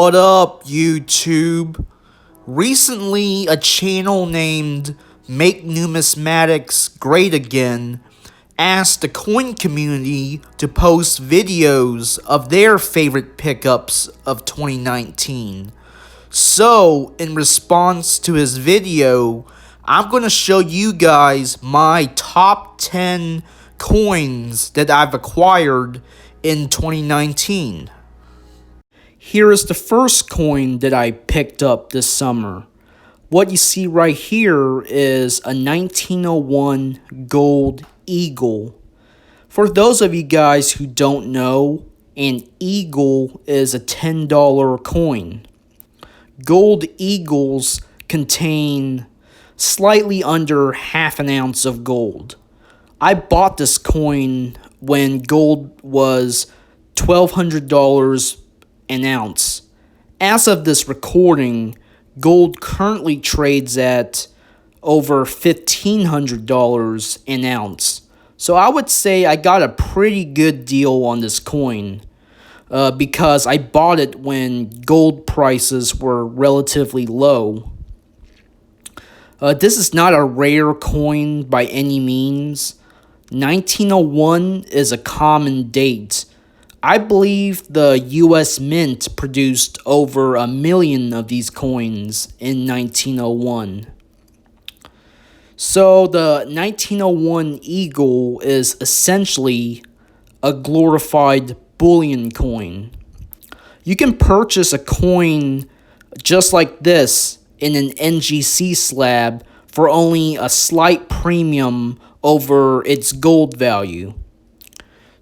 What up, YouTube? Recently, a channel named Make Numismatics Great Again asked the coin community to post videos of their favorite pickups of 2019. So, in response to his video, I'm going to show you guys my top 10 coins that I've acquired in 2019. Here is the first coin that I picked up this summer. What you see right here is a 1901 gold eagle. For those of you guys who don't know, an eagle is a $10 coin. Gold eagles contain slightly under half an ounce of gold. I bought this coin when gold was $1,200 an ounce. As of this recording, gold currently trades at over $1,500 an ounce. So I would say I got a pretty good deal on this coin because I bought it when gold prices were relatively low. This is not a rare coin by any means. 1901 is a common date. I believe the US Mint produced over 1 million of these coins in 1901. So the 1901 eagle is essentially a glorified bullion coin. You can purchase a coin just like this in an NGC slab for only a slight premium over its gold value.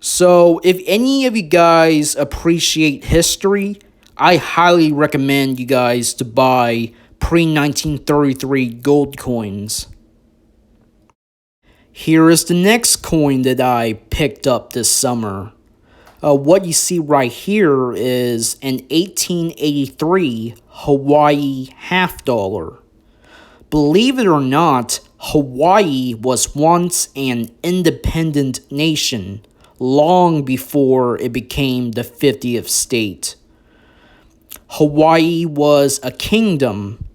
So, if any of you guys appreciate history, I highly recommend you guys to buy pre-1933 gold coins. Here is the next coin that I picked up this summer. What you see right here is an 1883 Hawaii half dollar. Believe it or not, Hawaii was once an independent nation long before it became the 50th state. Hawaii was a kingdom,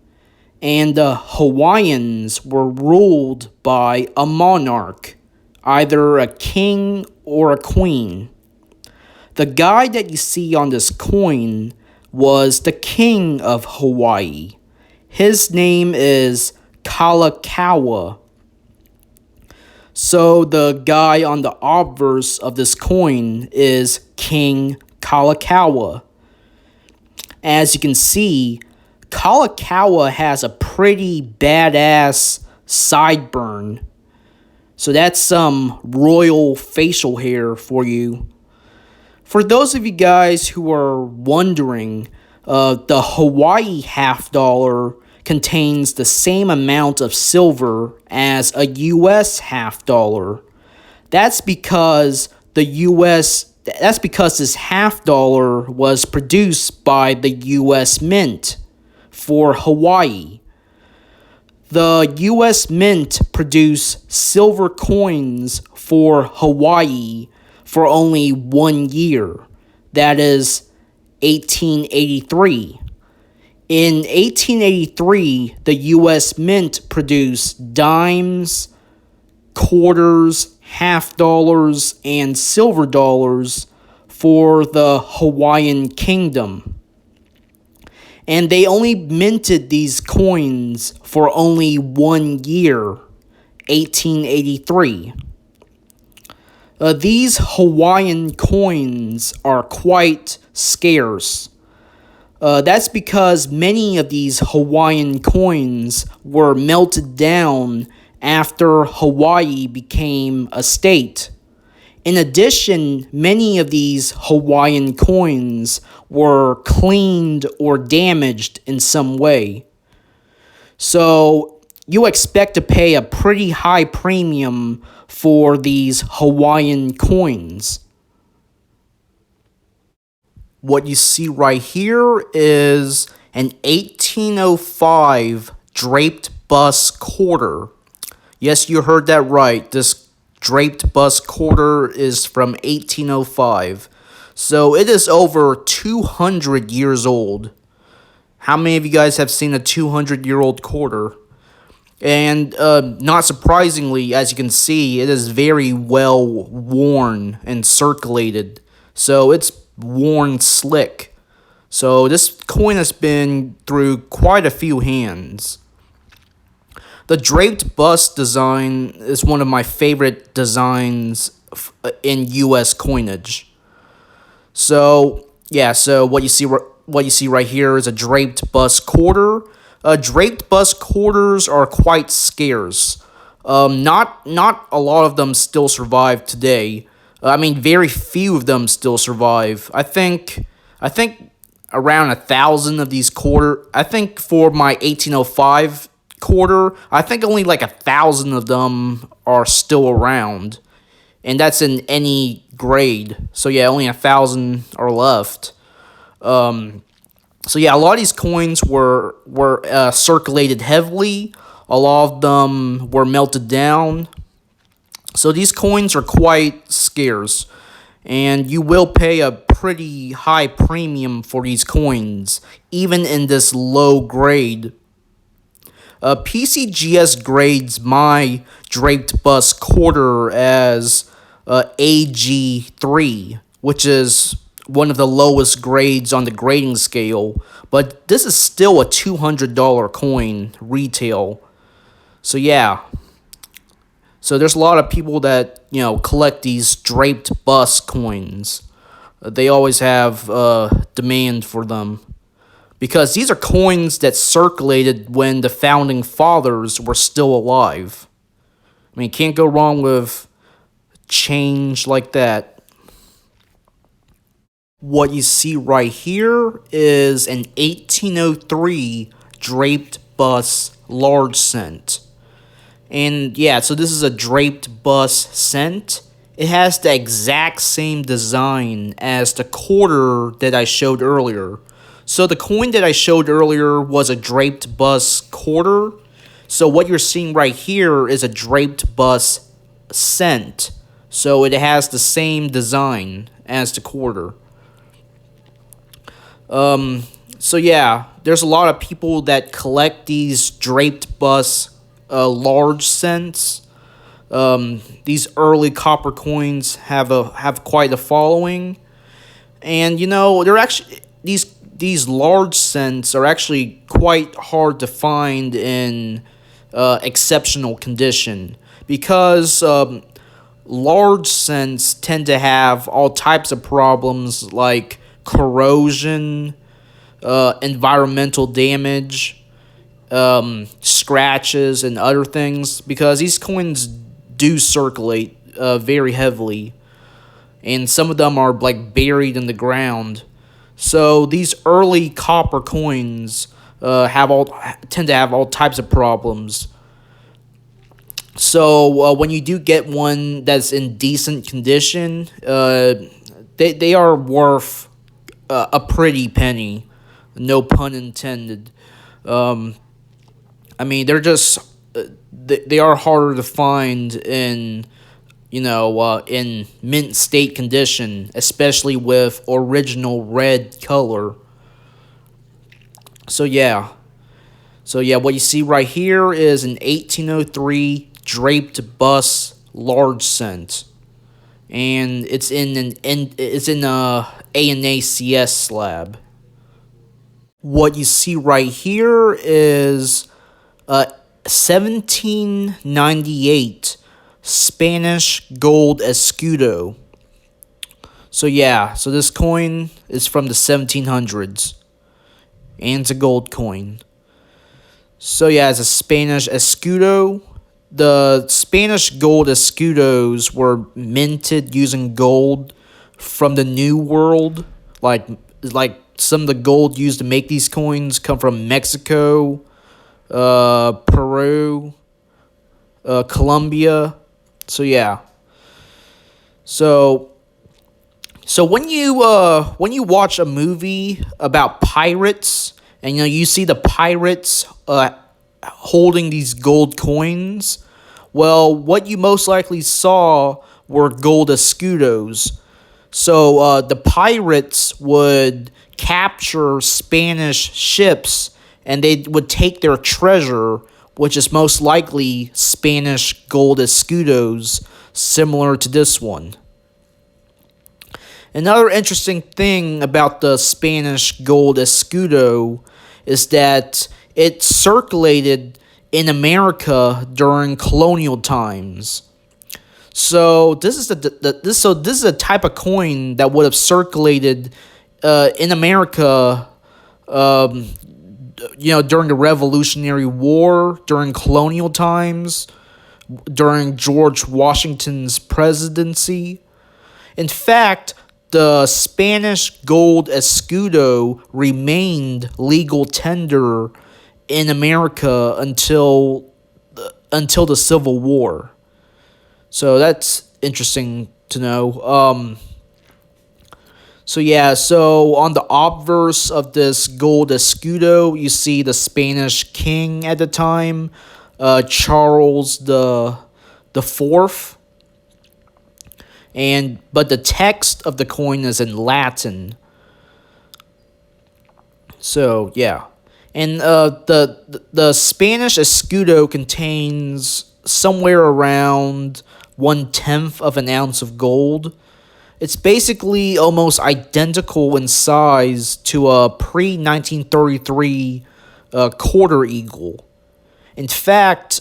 and the Hawaiians were ruled by a monarch, either a king or a queen. The guy that you see on this coin was the king of Hawaii. His name is Kalakaua. So the guy on the obverse of this coin is King Kalakaua. As you can see, Kalakaua has a pretty badass sideburn. So that's some royal facial hair for you. For those of you guys who are wondering, the Hawaii half dollar contains the same amount of silver as a US half dollar. That's because this half dollar was produced by the US Mint for Hawaii. The US Mint produced silver coins for Hawaii for only 1 year. That is 1883. In 1883, the US Mint produced dimes, quarters, half dollars, and silver dollars for the Hawaiian Kingdom. And they only minted these coins for only 1 year, 1883. These Hawaiian coins are quite scarce. That's because many of these Hawaiian coins were melted down after Hawaii became a state. In addition, many of these Hawaiian coins were cleaned or damaged in some way. So you expect to pay a pretty high premium for these Hawaiian coins. What you see right here is an 1805 Draped Bust Quarter. Yes, you heard that right. This Draped Bust Quarter is from 1805. So it is over 200 years old. How many of you guys have seen a 200-year-old quarter? And not surprisingly, as you can see, it is very well worn and circulated. So it's worn slick. So this coin has been through quite a few hands. The Draped Bust design is one of my favorite designs in U.S. coinage. So yeah, so what you see right here is a Draped Bust quarter. Draped Bust quarters are quite scarce. Not a lot of them still survive today. I mean, very few of them still survive. I think around 1,000 of these quarter. I think for my 1805 quarter, I think only like 1,000 of them are still around, and that's in any grade. So yeah, only 1,000 are left. So yeah, a lot of these coins were circulated heavily. A lot of them were melted down. So these coins are quite scarce, and you will pay a pretty high premium for these coins, even in this low grade. PCGS grades my Draped Bust quarter as AG3, which is one of the lowest grades on the grading scale, but this is still a $200 coin retail. So yeah. So there's a lot of people that, collect these Draped Bust coins. They always have demand for them, because these are coins that circulated when the founding fathers were still alive. I mean, can't go wrong with change like that. What you see right here is an 1803 Draped Bust large cent. And yeah, so this is a Draped Bust cent. It has the exact same design as the quarter that I showed earlier. So the coin that I showed earlier was a Draped Bust quarter. So what you're seeing right here is a Draped Bust cent. So it has the same design as the quarter. So yeah, there's a lot of people that collect these Draped Bust large cents. These early copper coins have quite a following, and they're actually these large cents are actually quite hard to find in exceptional condition, because large cents tend to have all types of problems like corrosion, environmental damage, scratches, and other things, because these coins do circulate very heavily, and some of them are like buried in the ground. So these early copper coins tend to have all types of problems. So when you do get one that's in decent condition, they are worth a pretty penny, no pun intended. I mean, they're just they are harder to find in in mint state condition, especially with original red color. So yeah, what you see right here is an 1803 Draped Bust large cent, and it's in a ANACS slab. What you see right here is a 1798 Spanish gold Escudo. So yeah, so this coin is from the 1700s, and it's a gold coin. So yeah, it's a Spanish Escudo. The Spanish gold Escudos were minted using gold from the New World. Like some of the gold used to make these coins come from Mexico, Peru, Colombia. So yeah. So when you watch a movie about pirates, and you see the pirates holding these gold coins, well, what you most likely saw were gold Escudos. So the pirates would capture Spanish ships and they would take their treasure, which is most likely Spanish gold escudos, similar to this one. Another interesting thing about the Spanish gold escudo is that it circulated in America during colonial times. So this is this is a type of coin that would have circulated in America, during the Revolutionary War, during colonial times, during George Washington's presidency. In fact, the Spanish gold escudo remained legal tender in America until the Civil War. So that's interesting to know. So on the obverse of this gold escudo, you see the Spanish king at the time, Charles the Fourth, but the text of the coin is in Latin. So yeah, and the Spanish escudo contains somewhere around 1/10 of an ounce of gold. It's basically almost identical in size to a pre-1933 quarter eagle. In fact,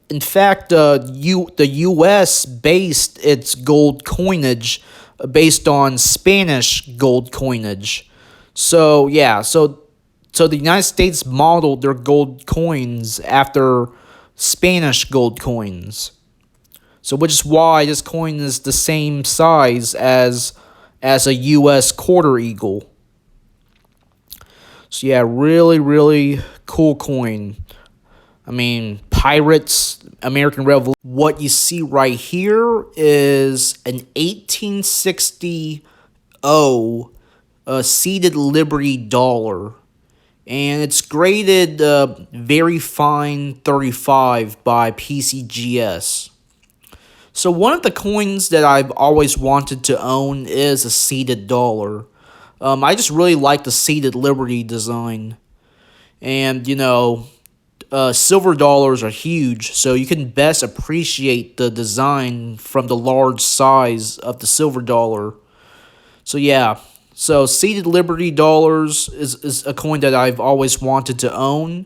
the U.S. based its gold coinage based on Spanish gold coinage. So yeah, so the United States modeled their gold coins after Spanish gold coins. So which is why this coin is the same size as a U.S. quarter eagle. So yeah, really, really cool coin. I mean, pirates, American Revolution. What you see right here is an 1860 Seated Libery dollar. And it's graded very fine 35 by PCGS. So one of the coins that I've always wanted to own is a seated dollar. I just really like the Seated Liberty design. And, silver dollars are huge, so you can best appreciate the design from the large size of the silver dollar. So yeah, so Seated Liberty dollars is a coin that I've always wanted to own.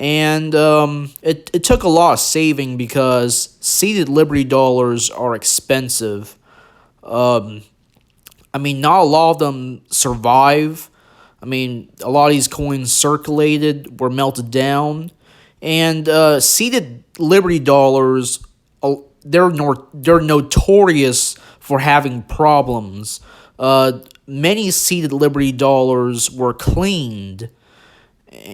And it took a lot of saving because Seated Liberty dollars are expensive. Not a lot of them survive. A lot of these coins circulated, were melted down. And Seated Liberty dollars, they're notorious for having problems. Many Seated Liberty dollars were cleaned.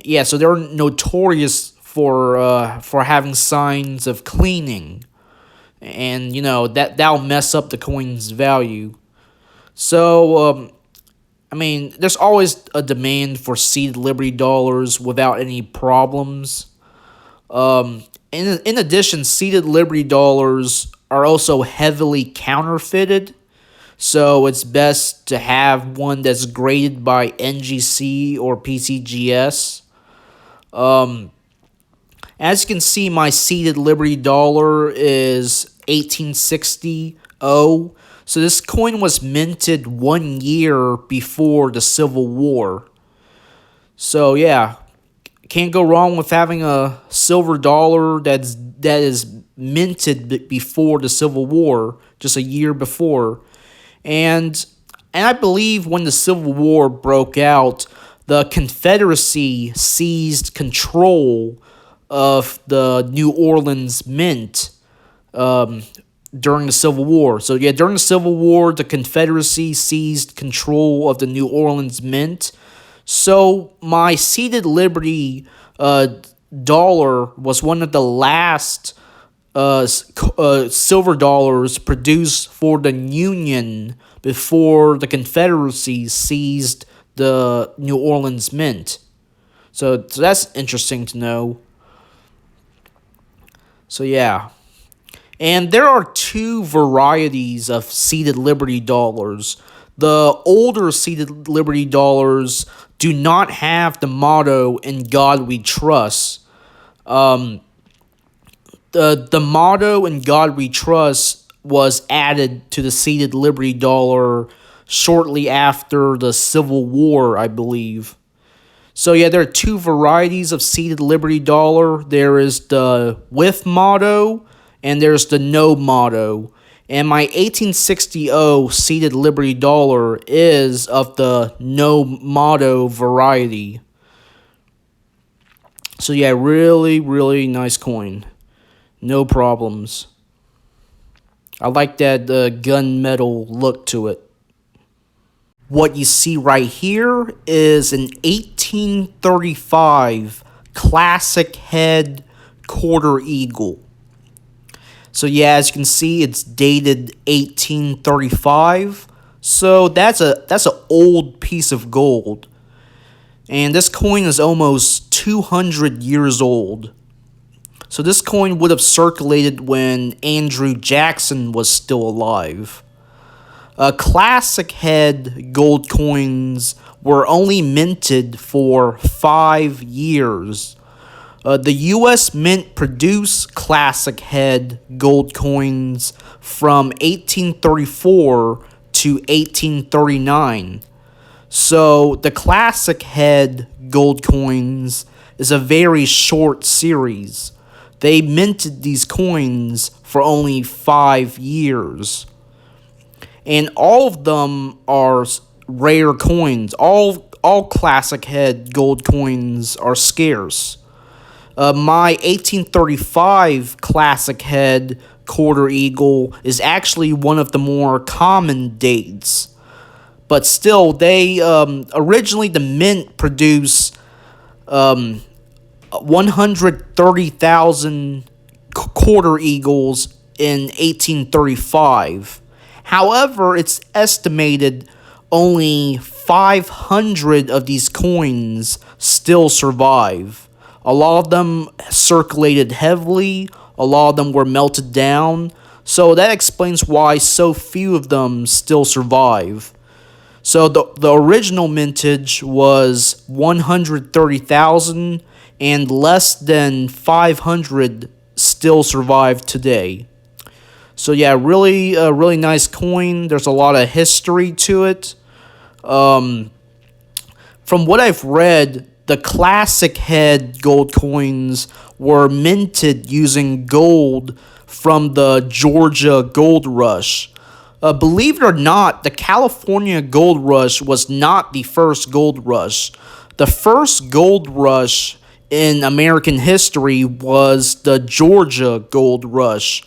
Yeah, so they're notorious for having signs of cleaning, and that'll mess up the coin's value. So there's always a demand for Seated Liberty dollars without any problems. In addition, Seated Liberty dollars are also heavily counterfeited. So it's best to have one that's graded by NGC or PCGS. As you can see, my Seated Liberty dollar is 1860. So this coin was minted 1 year before the Civil War. So yeah, can't go wrong with having a silver dollar that is minted before the Civil War, just a year before. And I believe when the Civil War broke out, the Confederacy seized control of the New Orleans Mint during the Civil War. So yeah, during the Civil War, the Confederacy seized control of the New Orleans Mint. So my Seated Liberty dollar was one of the last silver dollars produced for the Union before the Confederacy seized the New Orleans Mint. So that's interesting to know. So yeah. And there are two varieties of Seated Liberty dollars. The older Seated Liberty dollars do not have the motto "In God We Trust." The motto "In God We Trust" was added to the Seated Liberty dollar shortly after the Civil War, I believe. So yeah, there are two varieties of Seated Liberty dollar. There is the with motto and there's the no motto. And my 1860 Seated Liberty dollar is of the no motto variety. So yeah, really, really nice coin. No problems. I like that gunmetal look to it. What you see right here is an 1835 classic head quarter eagle. So yeah, as you can see, it's dated 1835. So that's an old piece of gold. And this coin is almost 200 years old. So this coin would have circulated when Andrew Jackson was still alive. Classic head gold coins were only minted for 5 years. The U.S. Mint produced classic head gold coins from 1834 to 1839. So the classic head gold coins is a very short series. They minted these coins for only 5 years. And all of them are rare coins. All classic head gold coins are scarce. My 1835 classic head quarter eagle is actually one of the more common dates. But still, they originally the mint produced 130,000 quarter eagles in 1835. However, it's estimated only 500 of these coins still survive. A lot of them circulated heavily, a lot of them were melted down, so that explains why so few of them still survive. So the original mintage was 130,000 and less than 500 still survive today. So yeah, really nice coin. There's a lot of history to it. From what I've read, the classic head gold coins were minted using gold from the Georgia Gold Rush. Believe it or not, the California Gold Rush was not the first gold rush. The first gold rush in American history was the Georgia Gold Rush.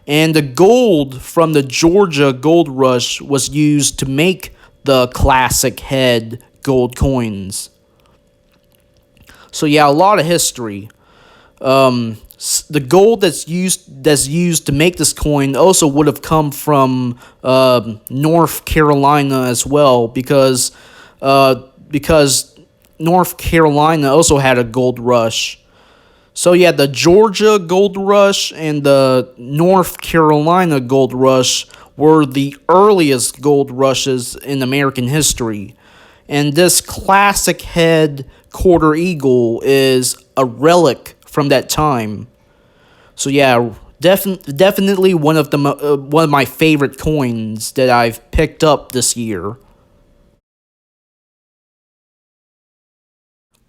And the gold from the Georgia Gold Rush was used to make the classic head gold coins. So yeah, a lot of history. The gold that's used to make this coin also would have come from North Carolina as well, because North Carolina also had a gold rush. So yeah, the Georgia Gold Rush and the North Carolina Gold Rush were the earliest gold rushes in American history. And this classic head quarter eagle is a relic from that time. So yeah, definitely one of my favorite coins that I've picked up this year.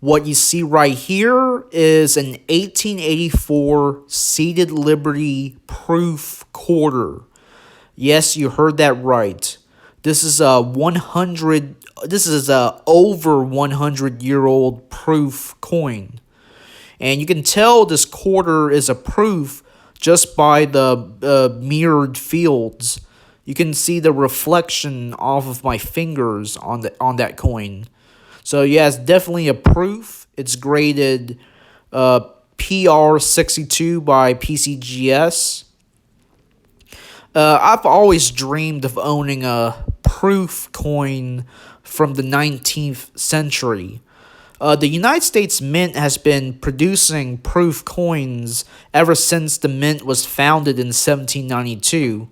What you see right here is an 1884 Seated Liberty proof quarter. Yes, you heard that right. This is a over 100-year-old proof coin. And you can tell this quarter is a proof just by the mirrored fields. You can see the reflection off of my fingers on that coin. So yeah, it's definitely a proof. It's graded PR62 by PCGS. I've always dreamed of owning a proof coin from the 19th century. The United States Mint has been producing proof coins ever since the mint was founded in 1792.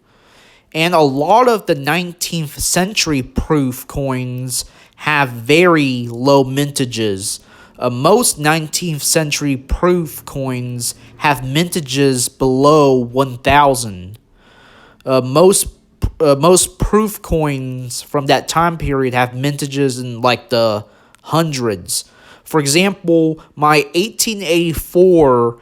And a lot of the 19th century proof coins have very low mintages. Most 19th century proof coins have mintages below 1,000. Most proof coins from that time period have mintages in like the hundreds. For example, my 1884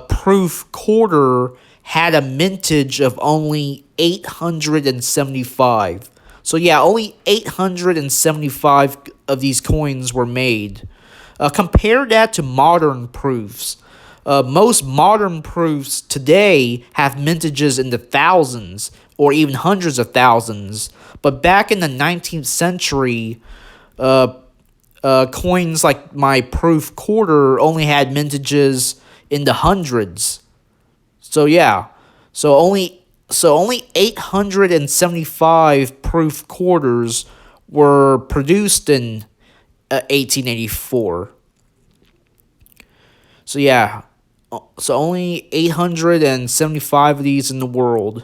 proof quarter had a mintage of only 875. So yeah, only 875 of these coins were made. Compare that to modern proofs. Most modern proofs today have mintages in the thousands or even hundreds of thousands. But back in the 19th century, coins like my proof quarter only had mintages in the hundreds. So yeah, so only 875 proof quarters were produced in 1884. So yeah, so only 875 of these in the world.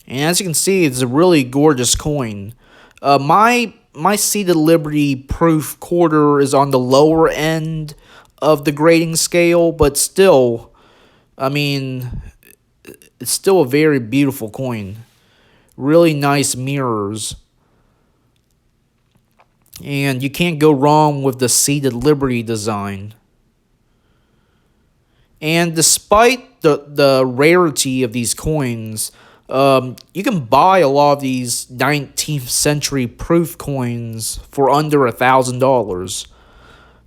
And as you can see, it's a really gorgeous coin. My Seated Liberty proof quarter is on the lower end of the grading scale, but still, I mean, it's still a very beautiful coin. Really nice mirrors. And you can't go wrong with the Seated Liberty design. And despite the rarity of these coins, you can buy a lot of these 19th century proof coins for under $1,000.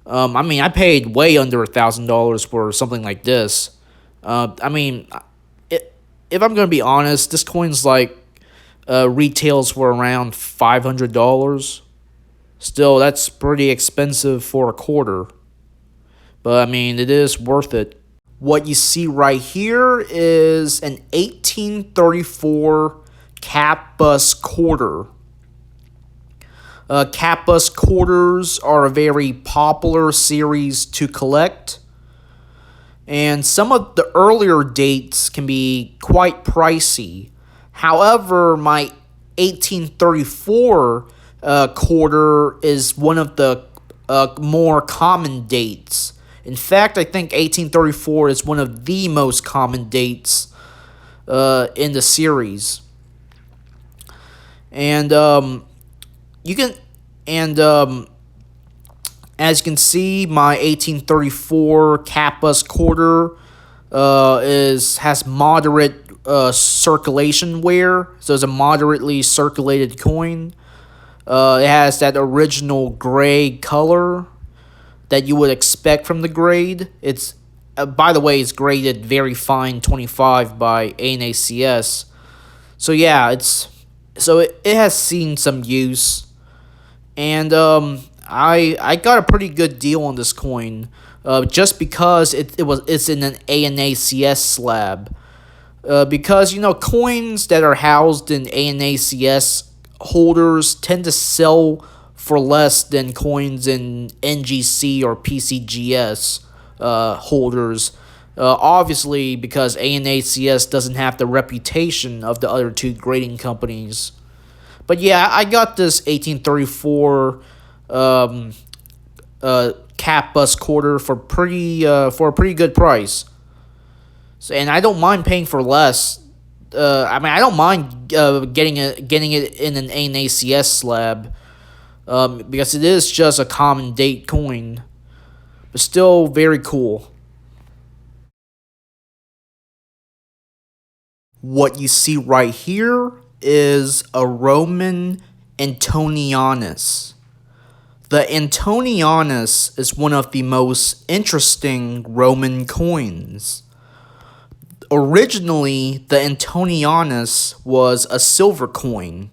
I mean, I paid way under $1,000 for something like this. I mean, if I'm going to be honest, this coin's like retails for around $500. Still, that's pretty expensive for a quarter. But, I mean, it is worth it. What you see right here is an 1834 Catbus Quarter. Catbus Quarters are a very popular series to collect. And some of the earlier dates can be quite pricey. However, my 1834 quarter is one of the more common dates. In fact, I think 1834 is one of the most common dates in the series. And you can, and as you can see, my 1834 Catbus Quarter has moderate circulation wear, so it's a moderately circulated coin. It has that original gray color that you would expect from the grade. It's by the way, it's graded very fine 25 by ANACS. So yeah, it has seen some use, and I got a pretty good deal on this coin, just because it's in an ANACS slab. Because coins that are housed in ANACS holders tend to sell for less than coins in NGC or PCGS holders. Obviously, because ANACS doesn't have the reputation of the other two grading companies. But yeah, I got this 1834 Catbus Quarter for a pretty good price. So, and I don't mind paying for less. I don't mind getting it in an ANACS slab, because it is just a common date coin, but still very cool. What you see right here is a Roman Antoninianus. The Antonianus is one of the most interesting Roman coins. Originally, the Antonianus was a silver coin.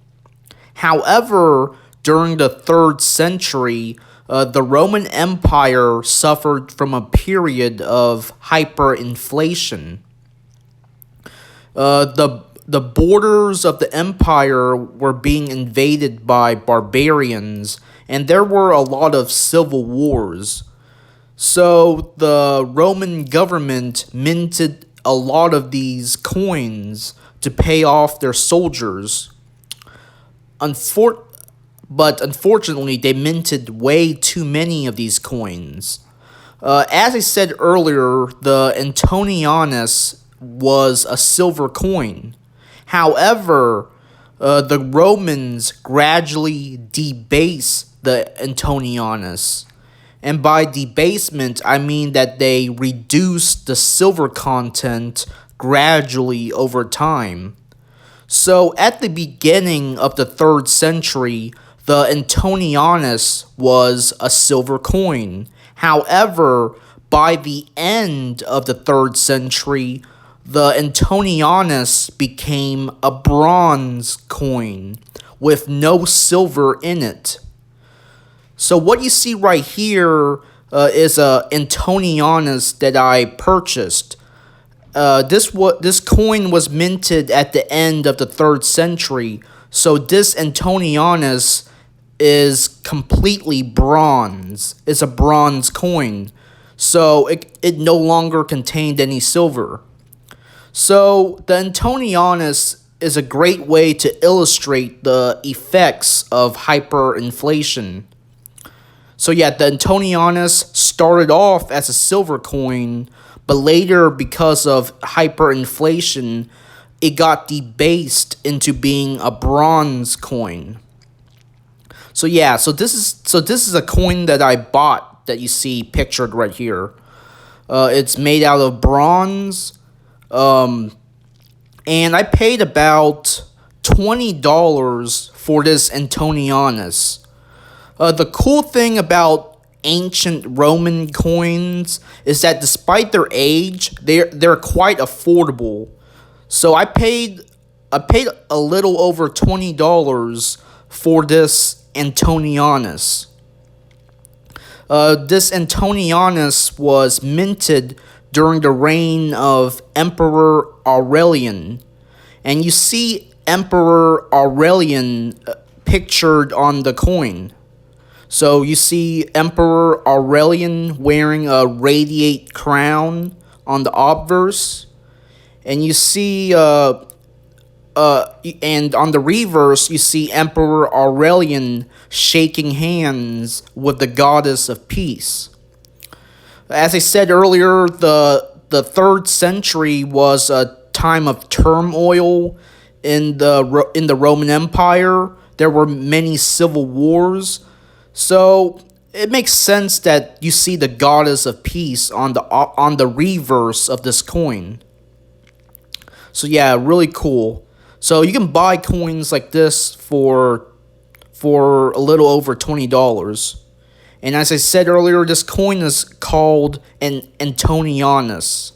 However, during the 3rd century, the Roman Empire suffered from a period of hyperinflation. the borders of the empire were being invaded by barbarians, and there were a lot of civil wars. So the Roman government minted a lot of these coins to pay off their soldiers. But unfortunately, they minted way too many of these coins. As I said earlier, the Antonianus was a silver coin. However, the Romans gradually debased the Antonianus. And by debasement, I mean that they reduced the silver content gradually over time. So at the beginning of the 3rd century, the Antonianus was a silver coin. However, by the end of the 3rd century, the Antonianus became a bronze coin with no silver in it. So what you see right here is a Antonianus that I purchased. This coin was minted at the end of the 3rd century, so this Antonianus is completely bronze. It's a bronze coin, so it no longer contained any silver. So the Antonianus is a great way to illustrate the effects of hyperinflation. So yeah, the Antonianus started off as a silver coin, but later, because of hyperinflation, it got debased into being a bronze coin. So yeah, so this is a coin that I bought that you see pictured right here. It's made out of bronze, and I paid about $20 for this Antonianus. The cool thing about ancient Roman coins is that despite their age, they're quite affordable. So I paid a little over $20 for this Antonianus. This Antonianus was minted during the reign of Emperor Aurelian, and you see Emperor Aurelian pictured on the coin. So you see Emperor Aurelian wearing a radiate crown on the obverse, and you see and on the reverse you see Emperor Aurelian shaking hands with the goddess of peace. As I said earlier, the 3rd century was a time of turmoil in the Roman Empire. There were many civil wars. So it makes sense that you see the goddess of peace on the reverse of this coin. So yeah, really cool. So you can buy coins like this for a little over $20. And as I said earlier, this coin is called an Antonianus.